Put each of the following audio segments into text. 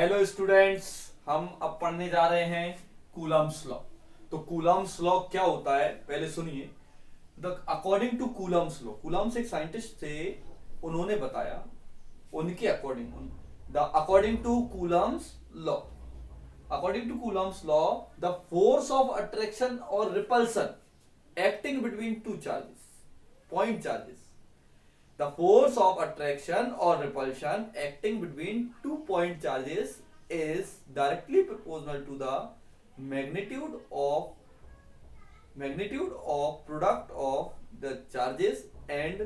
Hello students, हम अब पढ़ने जा रहे हैं कूलम्ब्स लॉ। तो कूलम्ब्स लॉ क्या होता है पहले सुनिए। The according to Coulomb's law, Coulombs एक साइंटिस्ट थे, उन्होंने बताया उनके according, the according to Coulomb's law, according to Coulomb's law the force of attraction और repulsion acting between two charges, point charges, the force of attraction or repulsion acting between two point charges is directly proportional to the magnitude of product of the charges and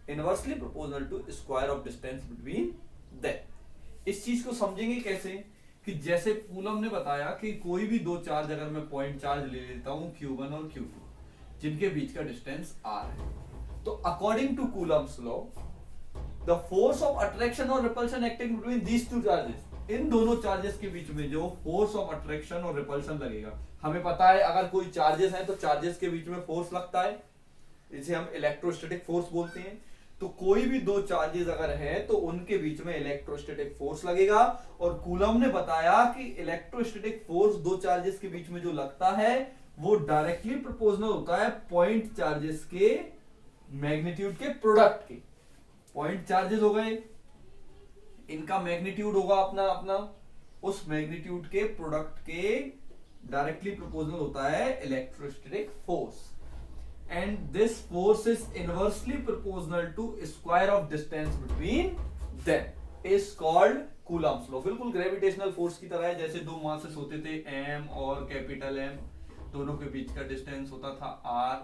inversely proportional to square of distance between them। इस चीज को समझेंगे कैसे कि जैसे coulomb ने बताया कि कोई भी दो चार्ज अगर मैं पॉइंट चार्ज ले लेता हूं Q1 और Q2 जिनके बीच का डिस्टेंस R है, तो according to Coulomb's law the force of attraction और repulsion acting between these two charges, इन दोनों चार्जेस के बीच में जो फोर्स ऑफ अट्रैक्शन और रिपल्शन लगेगा, हमें पता है अगर कोई चार्जेस है तो चार्जेस के बीच में फोर्स लगता है, इसे हम इलेक्ट्रोस्टैटिक फोर्स बोलते हैं। तो कोई भी दो चार्जेस अगर है तो उनके बीच में इलेक्ट्रोस्टैटिक फोर्स लगेगा, और कूलम ने बताया कि इलेक्ट्रोस्टैटिक फोर्स दो चार्जेस के बीच में जो लगता है वो डायरेक्टली प्रोपोर्शनल होता है पॉइंट चार्जेस के मैग्नीट्यूड के प्रोडक्ट के। पॉइंट चार्जेस हो गए, इनका मैग्नीट्यूड होगा अपना अपना, उस मैग्नीट्यूड के प्रोडक्ट के डायरेक्टली प्रोपोर्शनल होता है electrostatic force, and this force is inversely proportional to square of distance between them is called Coulomb's law. बिल्कुल ग्रेविटेशनल फोर्स की तरह है, जैसे दो मासेस होते थे m और कैपिटल M, दोनों के बीच का डिस्टेंस होता था r,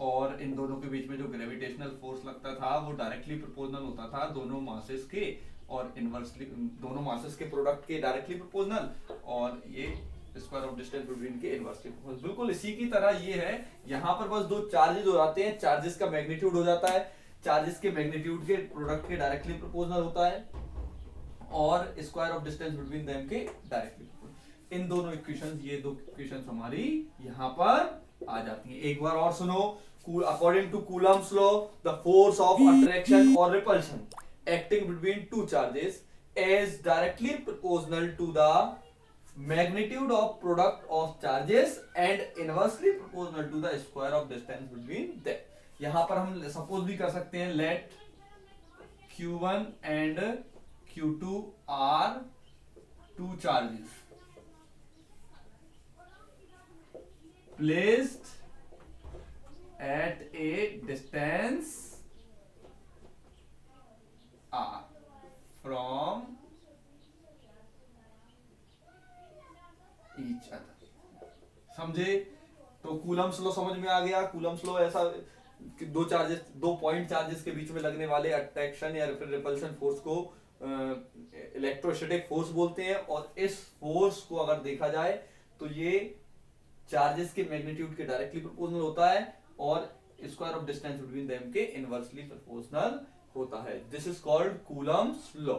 और इन दोनों के बीच में जो ग्रेविटेशनल फोर्स लगता था वो डायरेक्टली प्रोपोर्शनल होता था दोनों मासेस के, और इनवर्सली दोनों मासेस के प्रोडक्ट के डायरेक्टली प्रोपोर्शनल, और ये स्क्वायर ऑफ डिस्टेंस बिटवीन के इनवर्सली प्रोपोर्शनल। बिल्कुल इसी की तरह ये है, यहाँ पर बस दो चार्जेस हो जाते हैं, चार्जेस का मैग्नीट्यूड हो जाता है, चार्जेस के मैग्नीट्यूड के प्रोडक्ट के डायरेक्टली प्रोपोर्शनल होता है, और square of distance between them के डायरेक्टली। इन दोनों इक्वेशंस, ये दो इक्वेशंस हमारी यहाँ पर आ जाती हैं। एक बार और सुनो, according to Coulomb's law the force of attraction और repulsion acting between two charges is directly proportional to the magnitude of product of charges and inversely proportional to the square of distance between them. यहां पर हम suppose भी कर सकते हैं, let Q1 and Q2 are two charges placed at a distance r from each other। समझे? तो Coulomb's law समझ में आ गया। कूलम्स लॉ ऐसा कि दो चार्जेस, दो पॉइंट चार्जेस के बीच में लगने वाले अट्रैक्शन या फिर रिपल्शन फोर्स को इलेक्ट्रोस्टैटिक फोर्स बोलते हैं, और इस फोर्स को अगर देखा जाए तो ये चार्जेस के मैग्नीट्यूड के डायरेक्टली प्रोपोर्शनल होता है, और square of distance between them के इनवर्सली प्रोपोर्शनल होता है। This is called Coulomb's law.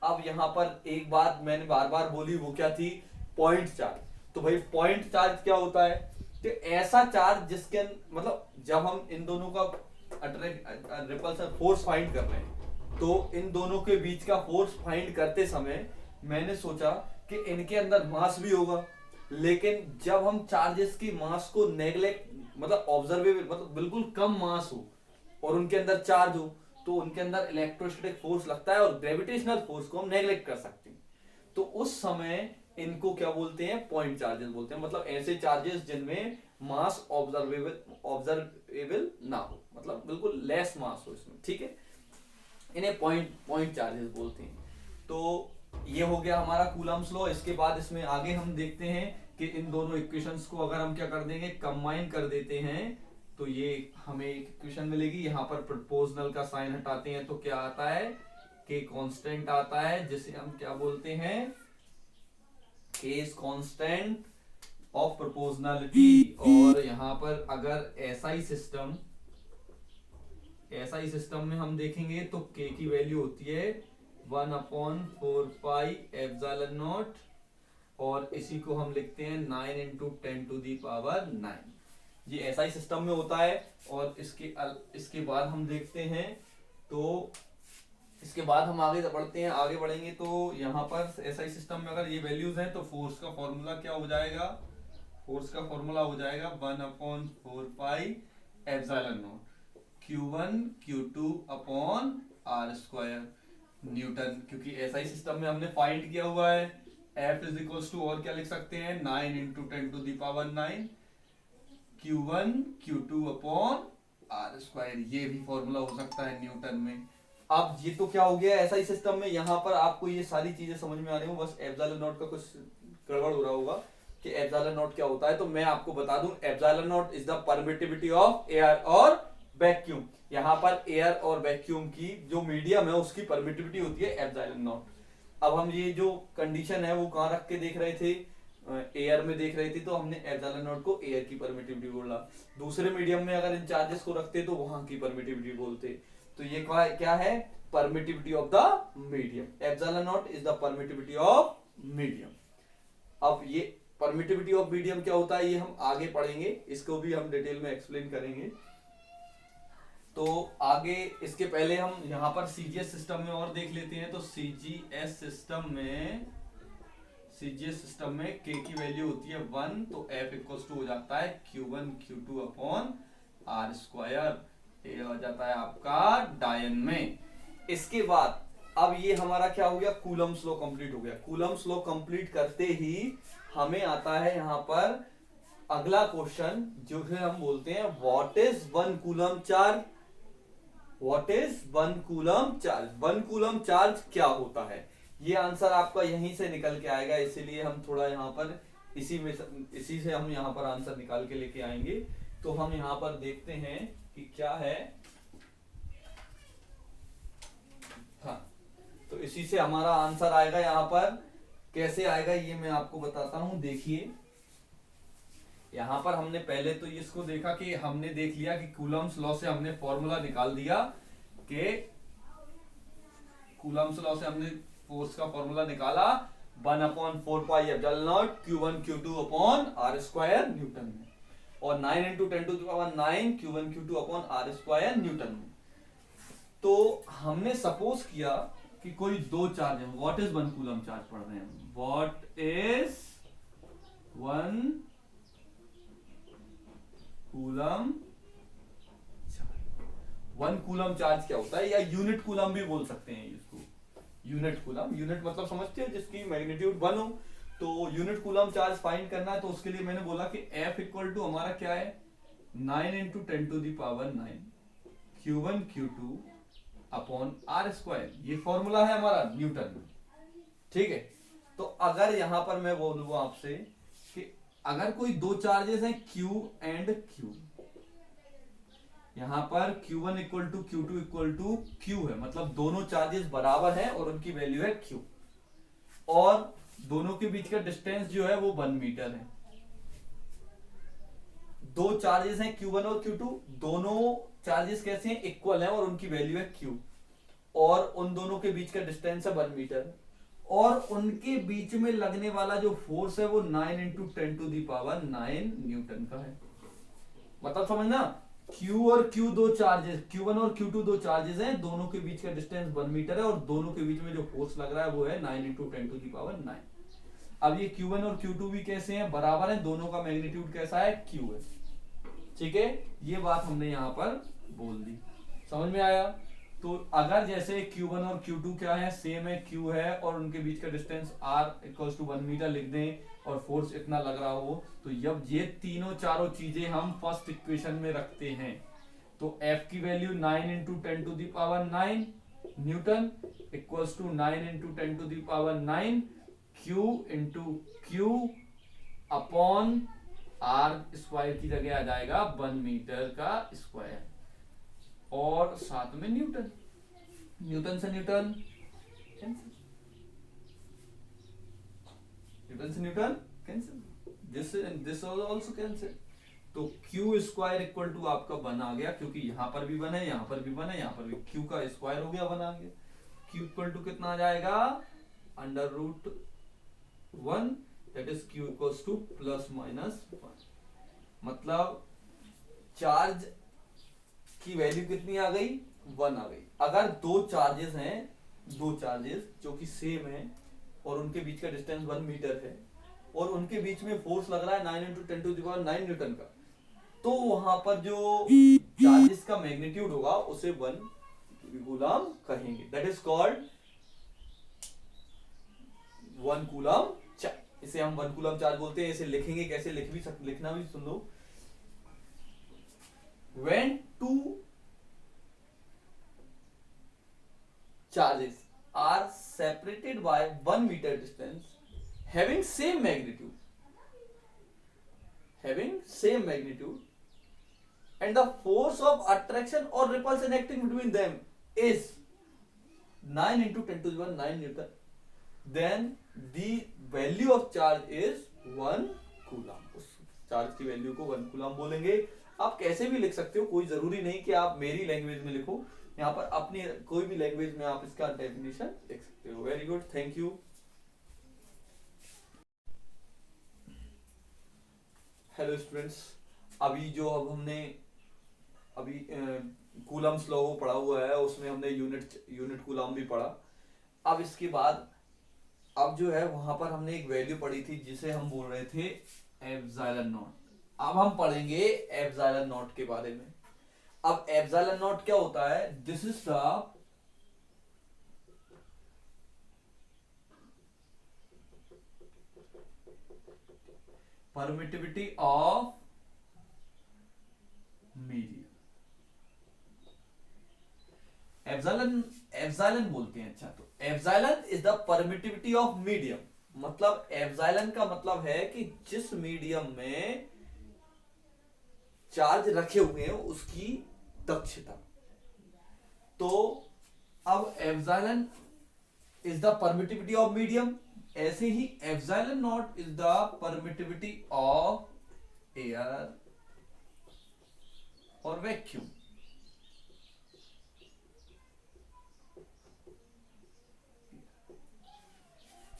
अब यहाँ पर एक बात मैंने बार बार बोली, वो क्या थी? Point charge. तो भाई पॉइंट चार्ज क्या होता है? तो ऐसा चार्ज जिसके मतलब जब हम इन दोनों का रिपल्सन फोर्स फाइंड कर रहे हैं, तो इन दोनों के बीच का फोर्स फाइंड करते समय मैंने सोचा कि इनके अंदर मास भी होगा, लेकिन जब हम चार्जेस की मास को नेग्लेक्ट, मतलब ऑब्जर्वेबल, मतलब बिल्कुल कम मास हो और उनके अंदर चार्ज हो, तो उनके अंदर इलेक्ट्रोस्टैटिक फोर्स लगता है और ग्रेविटेशनल फोर्स को हम नेग्लेक्ट कर सकते हैं। तो उस समय इनको क्या बोलते हैं? पॉइंट चार्जेस बोलते हैं। मतलब ऐसे चार्जेस जिनमें मास ऑब्जर्वेबल ना हो, मतलब बिल्कुल लेस मास हो इसमें, ठीक है, इन्हें पॉइंट चार्जेस बोलते हैं। तो ये हो गया हमारा कूलम्स लॉ। इसके बाद इसमें आगे हम देखते हैं कि इन दोनों इक्वेशंस को अगर हम क्या कर देंगे, कंबाइन कर देते हैं, तो ये हमें एक इक्वेशन मिलेगी। यहाँ पर प्रोपोर्शनल का साइन हटाते हैं तो क्या आता है? के कांस्टेंट आता है, जिसे हम क्या बोलते हैं? Case constant of proportionality. और यहाँ पर अगर ऐसा ही सिस्टम में हम देखेंगे तो के की वैल्यू होती है 1/4 पाई एप्सिलॉन नॉट, और इसी को हम लिखते हैं 9 × 10⁹। ये ऐसा ही सिस्टम में होता है। और इसके बाद हम देखते हैं तो इसके बाद हम आगे बढ़ते हैं, आगे बढ़ेंगे तो यहाँ पर एसआई सिस्टम में अगर ये वैल्यूज हैं तो फोर्स का फॉर्मूला क्या हो जाएगा, फोर्स का फॉर्मूला हो जाएगा 1/4 pi epsilon naught Q1 Q2 upon R square newton, क्योंकि एसआई सिस्टम में हमने फाइंड किया हुआ है F इज इक्वल्स टू, और क्या लिख सकते हैं 9 into 10⁻⁹ Q1 Q2 upon R square, ये भी फॉर्मूला हो सकता है न्यूटन में। अब ये तो क्या हो गया एसआई सिस्टम में, यहाँ पर आपको ये सारी चीजें समझ में आ रही हो, बस एप्सिलॉन नॉट का कुछ गड़बड़ हो रहा होगा कि एप्सिलॉन नॉट क्या होता है, तो मैं आपको बता दूं epsilon not is the permittivity of air और वैक्यूम। यहाँ पर एयर और वैक्यूम की जो मीडियम है उसकी परमिटिविटी होती है एप्सिलॉन नॉट। अब हम ये जो कंडीशन है वो कहाँ रख के देख रहे थे, एयर में देख रहे थे, तो हमने एप्सिलॉन नॉट को एयर की परमिटिविटी बोला। दूसरे मीडियम में अगर इन चार्जेस को रखते तो वहां की परमिटिविटी बोलते। तो ये क्या है, permittivity of the medium, epsilon not is the permittivity of medium. अब ये परमिटिविटी ऑफ मीडियम क्या होता है ये हम आगे पढ़ेंगे, इसको भी हम डिटेल में एक्सप्लेन करेंगे। तो आगे इसके पहले हम यहाँ पर सीजीएस सिस्टम में और देख लेते हैं। तो सीजीएस सिस्टम में के की वैल्यू होती है 1, तो F इक्वल्स टू हो जाता है Q1 Q2 upon R square, ये हो जाता है आपका डायन में। इसके बाद अब ये हमारा क्या हो गया, कूलम्स लॉ कंप्लीट हो गया। कूलम्स लॉ कंप्लीट करते ही हमें आता है यहाँ पर अगला क्वेश्चन, जो है हम बोलते हैं what is 1 coulomb charge, what is 1 coulomb charge, 1 coulomb charge क्या होता है, ये आंसर आपका यहीं से निकल के आएगा। इसीलिए हम थोड़ा यहाँ पर इसी से हम यहाँ पर आंसर निकाल के लेके आएंगे। तो हम यहाँ पर देखते हैं कि क्या है, हाँ, तो इसी से हमारा आंसर आएगा। यहाँ पर कैसे आएगा ये मैं आपको बताता हूं। देखिए यहाँ पर हमने पहले तो इसको देखा कि हमने देख लिया कि कूलम्स लॉ से हमने फॉर्मूला निकाल दिया, कि कूलम्स लॉ से हमने फोर्स का फॉर्मूला निकाला 1/4 pi epsilon naught Q1 Q2 upon R square newton में, और 9 into 10⁹ Q1 Q2 upon R square newton में। तो हमने सपोज किया कि कोई दो चार्ज है, व्हाट इज 1 कूलम चार्ज पढ़ रहे हैं, what is 1 coulomb charge, 1 coulomb charge क्या होता है, या यूनिट कूलम भी बोल सकते हैं इसको, यूनिट कूलम, यूनिट मतलब समझते हैं जिसकी मैग्नीट्यूड 1 हो। तो यूनिट कूलम चार्ज फाइंड करना है, तो उसके लिए मैंने बोला कि F इक्वल टू हमारा क्या है 9 into 10⁹ Q1 Q2 upon R square, ये फॉर्मूला है हमारा न्यूटन में, ठीक है। तो अगर यहां पर मैं बोलूँ आपसे कि अगर कोई दो चार्जेस हैं Q एंड Q, यहां पर Q1 equal to Q2 equal to Q है, मतलब दोनों चार्जेस बराबर हैं और उनकी वैल्यू है Q, और दोनों के बीच का डिस्टेंस जो है वो 1 मीटर है। दो चार्जेस हैं Q1 और Q2, दोनों चार्जेस कैसे हैं, इक्वल हैं और उनकी वैल्यू है Q, और उन दोनों के बीच का डिस्टेंस है 1 मीटर, और उनके बीच में लगने वाला जो फोर्स है वो 9 इंटू 10⁹ न्यूटन का है। मतलब समझना, Q और Q दो चार्जेस, Q1 और Q2 दो चार्जेस हैं, दोनों के बीच का डिस्टेंस 1 मीटर है, और दोनों के बीच में जो फोर्स लग रहा है वो है 9 इंटू 10⁹। अब ये Q1 और Q2 भी कैसे हैं, बराबर हैं, दोनों का मैग्नीट्यूड कैसा है, Q है, ठीक है। ये बात हमने यहाँ पर बोल दी, समझ में आया। तो अगर जैसे Q1 और Q2 क्या है, सेम है, Q है, और उनके बीच का distance R equals to 1 metre लिख दें, और फोर्स इतना लग रहा हो, तो जब ये तीनों चारों चीजें हम फर्स्ट इक्वेशन में रखते हैं, तो F की value 9 into 10⁹ newton equals to 9 into 10⁹ Q into Q upon R square की जगह आ जाएगा 1 मीटर का स्क्वायर, और साथ में न्यूटन, न्यूटन से न्यूटन कैंसिल, न्यूटन से Newton cancel, this also cancel. तो Q स्क्वायर इक्वल टू आपका 1 आ गया, क्योंकि यहां पर भी 1 है, यहां पर भी 1 है, यहां पर भी Q का स्क्वायर हो गया 1 आ गया। Q इक्वल टू कितना आ जाएगा, √1, that is Q equals to ±1। मतलब चार्ज की वैल्यू कितनी आ गई, 1 आ गई। अगर दो चार्जेस हैं, दो चार्जेस जो कि सेम है और उनके बीच का डिस्टेंस 1 मीटर है और उनके बीच में फोर्स लग रहा है 9 इंटू 10⁹ न्यूटन का, तो वहां पर जो चार्जेस का मैग्नीट्यूड होगा उसे 1 कूलम कहेंगे। That is called 1 coulomb charge. इसे हम 1 कूलम चार्ज बोलते हैं। इसे लिखेंगे कैसे, लिख भी लिखना भी सुन लो। when two charges are separated by 1 meter distance having same magnitude and the force of attraction or repulsion acting between them is 9 into 10⁹ Newton, then the value of charge is 1 coulomb. उस charge की value को 1 coulomb बोलेंगे। आप कैसे भी लिख सकते हो, कोई जरूरी नहीं कि आप मेरी लैंग्वेज में लिखो, यहाँ पर अपनी कोई भी लैंग्वेज में आप इसका डेफिनेशन लिख सकते हो। Very good, thank you. Hello students, अभी जो अब हमने अभी कूलम्स लॉ पढ़ा हुआ है उसमें हमने यूनिट कूलम भी पढ़ा। अब इसके बाद अब जो है वहां पर हमने एक वैल्यू पढ़ी थी जिसे हम बोल रहे थे एप्सिलॉन नॉट। अब हम पढ़ेंगे एप्सिलॉन नॉट के बारे में। अब एप्सिलॉन नॉट क्या होता है? This is the permittivity of medium. Epsilon बोलते हैं। अच्छा, तो epsilon is the permittivity of medium. मतलब एप्सिलॉन का मतलब है कि जिस मीडियम में चार्ज रखे हुए हैं उसकी दक्षता। तो अब epsilon is the permittivity of medium, ऐसे ही epsilon not is the permittivity of air और vacuum.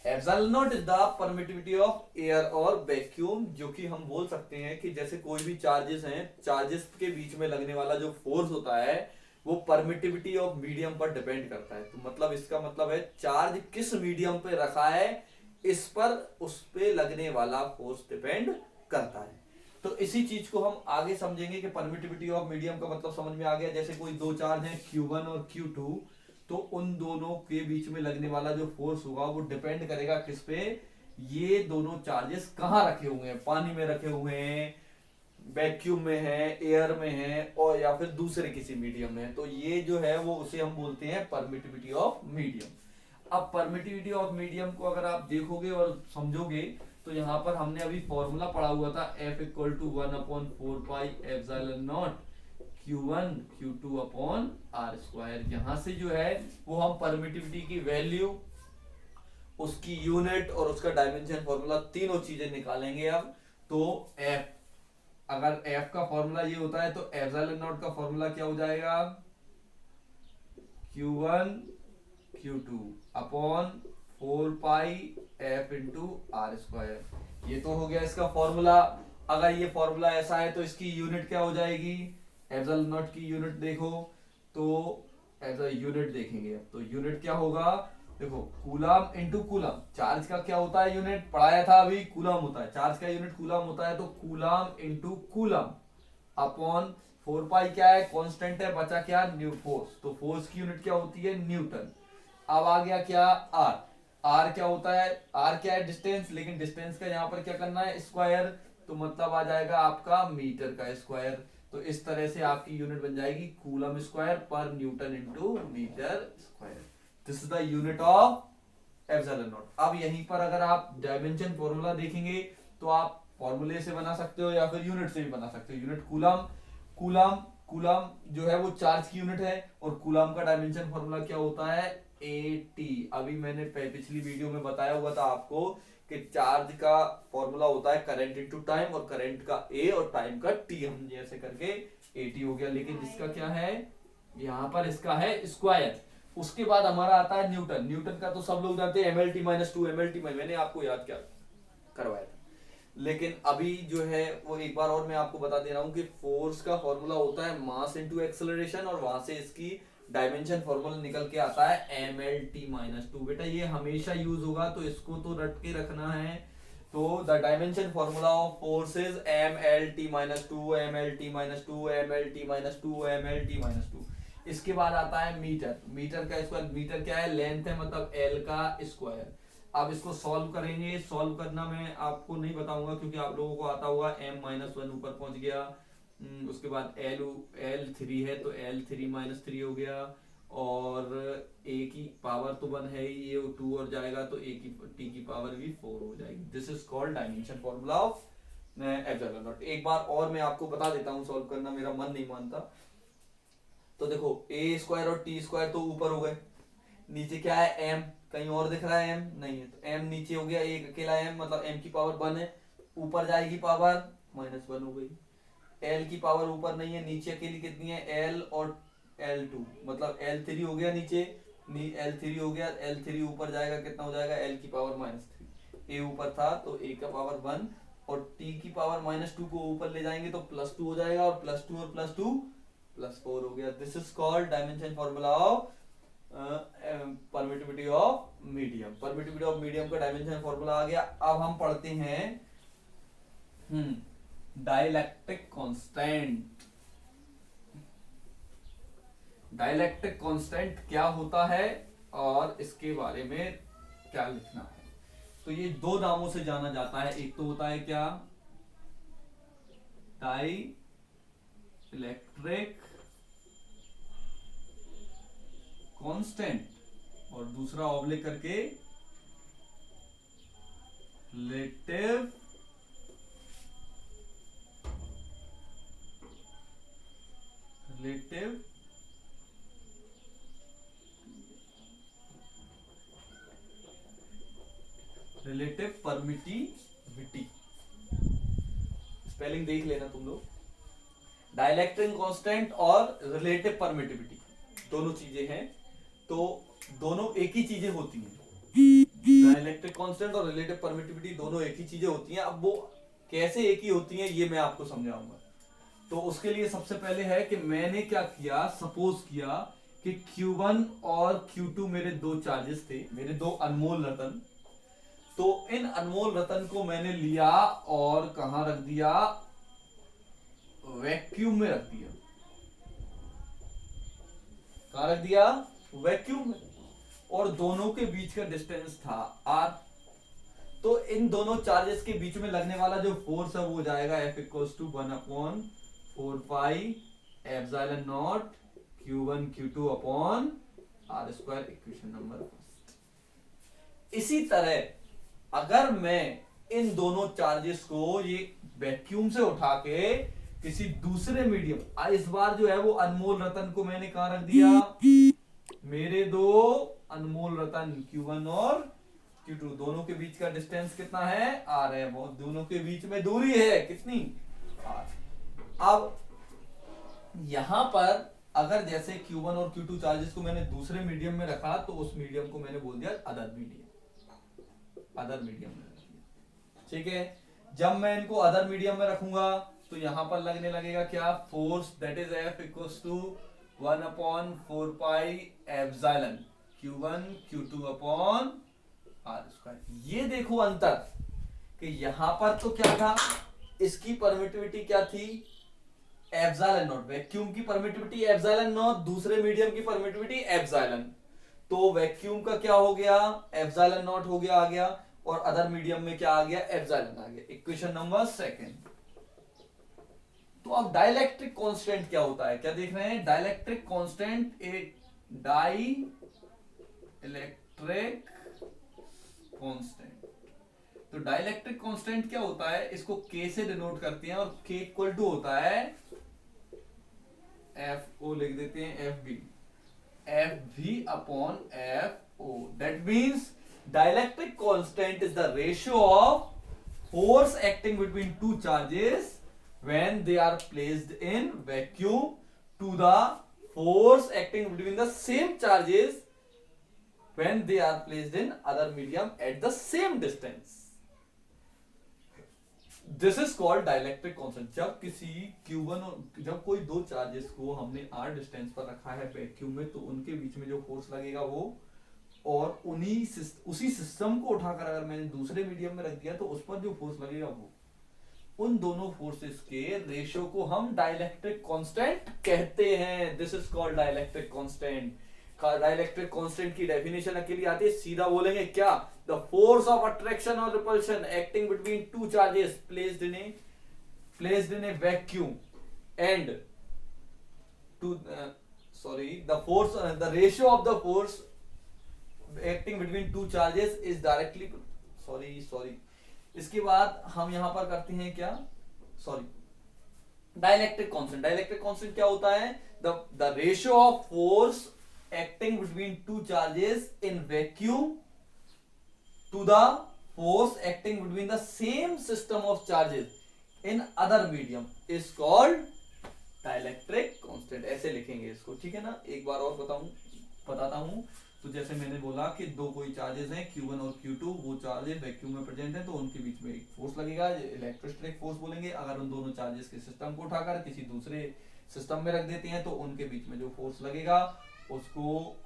Epsilon not is the permittivity of air और वैक्यूम, जो कि हम बोल सकते हैं कि जैसे कोई भी चार्जेस हैं, चार्जेस के बीच में लगने वाला जो फोर्स होता है वो परमिटिविटी ऑफ मीडियम पर डिपेंड करता है। तो मतलब इसका मतलब है चार्ज किस मीडियम पे रखा है इस पर उस पे लगने वाला फोर्स डिपेंड करता है। तो इसी चीज को हम आगे समझेंगे कि परमिटिविटी ऑफ मीडियम का मतलब समझ में आ गया। जैसे कोई दो चार्ज हैं Q1 और Q2, तो उन दोनों के बीच में लगने वाला जो फोर्स होगा वो डिपेंड करेगा किस पे, ये दोनों चार्जेस कहाँ रखे हुए हैं, पानी में रखे हुए हैं, वैक्यूम में है, एयर में है और या फिर दूसरे किसी मीडियम में। तो ये जो है वो उसे हम बोलते हैं परमिटिविटी ऑफ मीडियम। अब परमिटिविटी ऑफ मीडियम को अगर आप देखोगे और समझोगे तो यहाँ पर हमने अभी फॉर्मूला पढ़ा हुआ था F = 1/4 pi epsilon naught Q1 Q2 upon R²। यहां से जो है वो हम परमिटिविटी की वैल्यू, उसकी यूनिट और उसका डायमेंशन फॉर्मूला तीनों चीजें निकालेंगे। अब तो F, अगर F का फॉर्मूला ये होता है तो एप्सिलॉन नॉट का फॉर्मूला क्या हो जाएगा? Q1 Q2 अपॉन 4 पाई F इंटू R²। ये तो हो गया इसका फॉर्मूला। अगर ये फॉर्मूला ऐसा है तो इसकी यूनिट क्या हो जाएगी? एप्सिलॉन नॉट की यूनिट देखो तो एज अ यूनिट देखेंगे। अब तो यूनिट क्या होगा? देखो, कूलम इंटू कूलम। चार्ज का क्या होता है यूनिट? पढ़ाया था अभी, कूलम होता है। चार्ज का यूनिट कूलम होता है, तो कूलम इंटू कूलम अपॉन 4 पाई क्या है? कांस्टेंट है, बचा क्या? New force. तो फोर्स की यूनिट क्या होती है? न्यूटन। अब आ गया क्या? आर। आर क्या होता है? आर क्या है? डिस्टेंस, लेकिन डिस्टेंस का यहाँ पर क्या करना है? स्क्वायर। तो मतलब आ जाएगा आपका मीटर का स्क्वायर। तो इस तरह से आपकी यूनिट बन जाएगी कूलम स्क्वायर पर newton into metre square. This is the unit of epsilon naught. अब यहीं पर अगर आप डायमेंशन फॉर्मूला देखेंगे तो आप फॉर्मूले से बना सकते हो या फिर यूनिट से भी बना सकते हो। यूनिट कूलम, कूलम कूलम जो है वो चार्ज की यूनिट है और कूलम का डायमेंशन फॉर्मूला क्या होता है? AT। अभी मैंने पिछली वीडियो में बताया हुआ था आपको कि चार्ज का फॉर्मूला होता है करंट इनटू टाइम, और करंट का A और टाइम का T, हम ऐसे करके AT हो गया। लेकिन इसका क्या है यहाँ पर? इसका है स्क्वायर। उसके बाद हमारा आता है न्यूटन। न्यूटन का तो सब लोग जानते हैं MLT-2 MLT, मैंने आपको याद क्या करवाया था। लेकिन अभी जो है वो एक बार और मैं आपको बता दे रहा हूं कि फोर्स का फॉर्मूला होता है मास इनटू एक्सेलरेशन, और वहां से इसकी डायमेंशन फॉर्मूला निकल के आता है mlt-2। बेटा ये हमेशा यूज होगा तो इसको तो रट के रखना है। तो the dimension formula of force is mlt-2 mlt-2 mlt-2 mlt-2। इसके बाद आता है मीटर। मीटर का स्क्वायर, मीटर क्या है, लेंथ है, मतलब एल का स्क्वायर। अब इसको सॉल्व करेंगे। सॉल्व करना मैं आपको नहीं बताऊंगा क्योंकि आप लोगों को आता होगा। m-1 ऊपर पहुंच गया, उसके बाद L3 है तो L3-3 हो गया, और a की पावर तो 1 है ही, ये 2 और जाएगा तो t की पावर भी 4 हो जाएगी। This is called dimension formula of epsilon not. एक बार और मैं आपको बता देता हूं, सॉल्व करना मेरा मन नहीं मानता। तो देखो a स्क्वायर और t स्क्वायर तो ऊपर हो गए, नीचे क्या है m, कहीं और दिख रहा है m नहीं है, तो m नीचे हो गया, एक अकेला m मतलब m की पावर 1 है, ऊपर जाएगी पावर -1 हो गई। l की पावर ऊपर नहीं है, नीचे अकेली कितनी है, l और l2 मतलब l3 हो गया, नीचे l3 हो गया, l3 ऊपर जाएगा कितना हो जाएगा, l की पावर -3। a ऊपर था तो a का पावर 1 और t की पावर -2 को ऊपर ले जाएंगे तो +2 हो जाएगा, और +2 और +2 +4 हो गया। This is called dimension formula of permittivity of medium. Permittivity of medium का डायमेंशन फॉर्मूला आ गया। अब हम पढ़ते हैं डाइलेक्ट्रिक कांस्टेंट। डाइलेक्ट्रिक कांस्टेंट क्या होता है और इसके बारे में क्या लिखना है। तो ये दो नामों से जाना जाता है, एक तो होता है क्या, डाइलेक्ट्रिक कांस्टेंट, और दूसरा ऑब्लिक करके रिलेटिव परमिटिविटी। स्पेलिंग देख लेना तुम लोग। डाइलेक्ट्रिक कांस्टेंट और रिलेटिव परमिटिविटी दोनों चीजें हैं, तो दोनों एक ही चीजें होती हैं। डाइलेक्ट्रिक कांस्टेंट और रिलेटिव परमिटिविटी दोनों एक ही चीजें होती हैं। अब वो कैसे एक ही होती हैं ये मैं आपको समझाऊंगा। तो उसके लिए सबसे पहले है कि मैंने क्या किया, सपोज किया कि Q1 और Q2 मेरे दो चार्जेस थे, मेरे दो अनमोल रतन। तो इन अनमोल रतन को मैंने लिया और कहां रख दिया, वैक्यूम में रख दिया। कहां रख दिया, वैक्यूम में। और दोनों के बीच का डिस्टेंस था r। तो इन दोनों चार्जेस के बीच में लगने वाला जो फोर्स है वो हो जाएगा F=1/4πε0 Q1 Q2 upon r²। Equation number first. इसी तरह अगर मैं इन दोनों चार्जेस को ये वैक्यूम से उठा के किसी दूसरे मीडियम, इस बार जो है वो अनमोल रतन को मैंने कहां रख दिया, मेरे दो अनमोल रतन Q1 और Q2, दोनों के बीच का डिस्टेंस कितना है, r है। वो दोनों के बीच में दूरी है कितनी, r। अब यहां पर अगर जैसे Q1 और Q2 चार्जेस को मैंने दूसरे मीडियम में रखा तो उस मीडियम को मैंने बोल दिया अदर मीडियम। अदर मीडियम में रख दिया, ठीक है। जब मैं इनको अदर मीडियम में रखूंगा तो यहां पर लगने लगेगा क्या, force that is F=1/4πε Q1 Q2 upon r²। ये देखो अंतर कि यहां पर तो क्या था, इसकी परमिटिविटी क्या थी, एप्सिलॉन, वैक्यूम की परमिटिविटी एप्सिलॉन, दूसरे मीडियम की परमिटिविटी एप्सिलॉन। तो वैक्यूम का क्या हो गया, एप्सिलॉन हो गया, आ गया, और अदर मीडियम में क्या आ गया, एप्सिलॉन आ गया। Equation number second. तो अब डाइलेक्ट्रिक कांस्टेंट क्या होता है, क्या देख रहे हैं, डाइलेक्ट्रिक कांस्टेंट एक डाइलेक्ट्रिक कांस्टेंट। तो डाइलेक्ट्रिक कांस्टेंट क्या होता है, इसको K से डिनोट करते हैं, और K इक्वल टू होता है FO, लिख देते हैं FV upon FO। That means dielectric constant is the ratio of force acting between two charges when they are placed in vacuum to the force acting between the same charges when they are placed in other medium at the same distance। This is called dielectric constant. जब किसी Q1 और जब कोई दो charges को हमने r distance पर रखा है वैक्यूम में, तो उनके बीच में जो फोर्स लगेगा वो, और उसी सिस्टम को उठाकर अगर मैंने दूसरे मीडियम में रख दिया तो उस पर जो फोर्स लगेगा वो, उन दोनों फोर्सेस के रेशियो को हम डाइलेक्ट्रिक कांस्टेंट कहते हैं। This is called dielectric constant. Dielectric constant की डेफिनेशन अकेली आती है, सीधा बोलेंगे क्या, द फोर्स ऑफ अट्रैक्शन और repulsion acting between two charges placed in a vacuum and to the ratio of the force acting between two charges is directly sorry इसके बाद हम यहां पर करते हैं क्या, डाइलेक्ट्रिक कांस्टेंट क्या होता है, the ratio of force acting between two charges in vacuum to the force acting between the same system of charges in other medium is called dielectric constant। ऐसे लिखेंगे इसको, ठीक है ना। एक बार और बताता हूं। तो जैसे मैंने बोला कि दो कोई चार्जेस हैं Q1 और Q2, वो चार्जेस वैक्यूम में प्रेजेंट है तो उनके बीच में एक फोर्स लगेगा, इलेक्ट्रोस्टैटिक फोर्स बोलेंगे। अगर उन दोनों चार्जेस के सिस्टम को उठाकर किसी दूसरे सिस्टम में रख देते हैं तो उनके बीच में जो फोर्स लगेगा उसको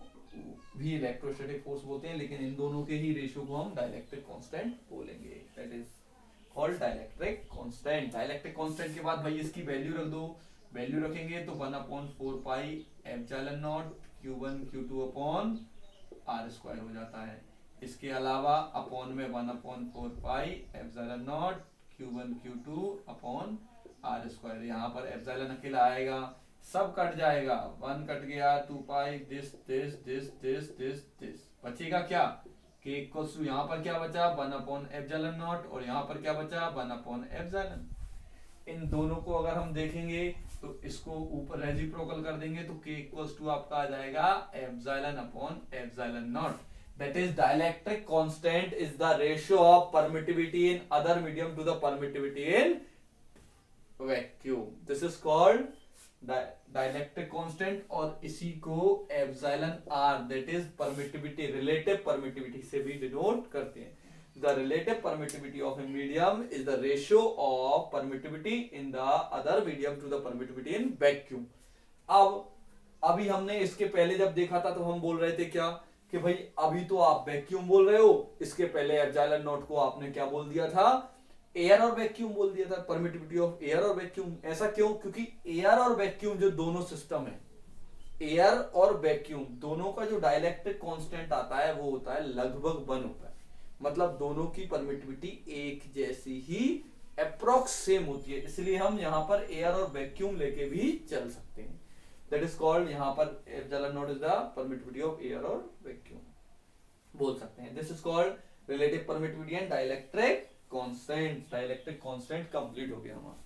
भी इलेक्ट्रोस्टैटिक फोर्स बोलते हैं, लेकिन इन दोनों के ही रेशियो को हम डाइलेक्ट्रिक कांस्टेंट बोलेंगे। That is called dielectric constant. Dielectric constant के बाद भाई इसकी वैल्यू रख दो। वैल्यू रखेंगे तो 1/4 pi epsilon naught Q1 Q2 upon r² हो जाता है। इसके अलावा अपॉन में 1/4 pi epsilon naught Q1 Q2 upon r²। यहाँ पर एप्सिलॉन अकेला आएगा, सब कट जाएगा, 1 कट गया, 2 पाई दिस बचेगा क्या, k इक्वल्स टू यहाँ पर क्या बचा 1/ε0 और यहाँ पर क्या बचा 1/ε। इन दोनों को अगर हम देखेंगे तो इसको ऊपर रेसिप्रोकल कर देंगे तो k इक्वल्स टू आपका आ जाएगा ε/ε0। That is dielectric constant is the ratio of permittivity in other medium to the permittivity in vacuum. This is called dielectric constant, और इसी को epsilon r that is permittivity, relative permittivity से भी denote करते हैं। The relative permittivity of a medium is the ratio of permittivity in the other medium to the permittivity in vacuum. अब अभी हमने इसके पहले जब देखा था तो हम बोल रहे थे क्या कि भाई अभी तो आप वैक्यूम बोल रहे हो, इसके पहले एप्सिलॉन नॉट को आपने क्या बोल दिया था, एयर और वैक्यूम बोल दिया था, परमिटिविटी ऑफ एयर और वैक्यूम। ऐसा क्यों, क्योंकि एयर और वैक्यूम जो दोनों सिस्टम है, एयर और वैक्यूम दोनों का जो डाइलेक्ट्रिक कांस्टेंट आता है वो होता है लगभग 1 होता है। मतलब दोनों की परमिटिविटी एक जैसी ही अप्रोक्स सेम होती है, इसलिए हम यहाँ पर एयर और वैक्यूम लेके भी चल सकते हैं। दैट इज कॉल्ड, यहाँ पर epsilon not is the permittivity of air और वैक्यूम बोल सकते हैं। This is called relative permittivity and dielectric constant. Dielectric constant complete हो गया हमारा।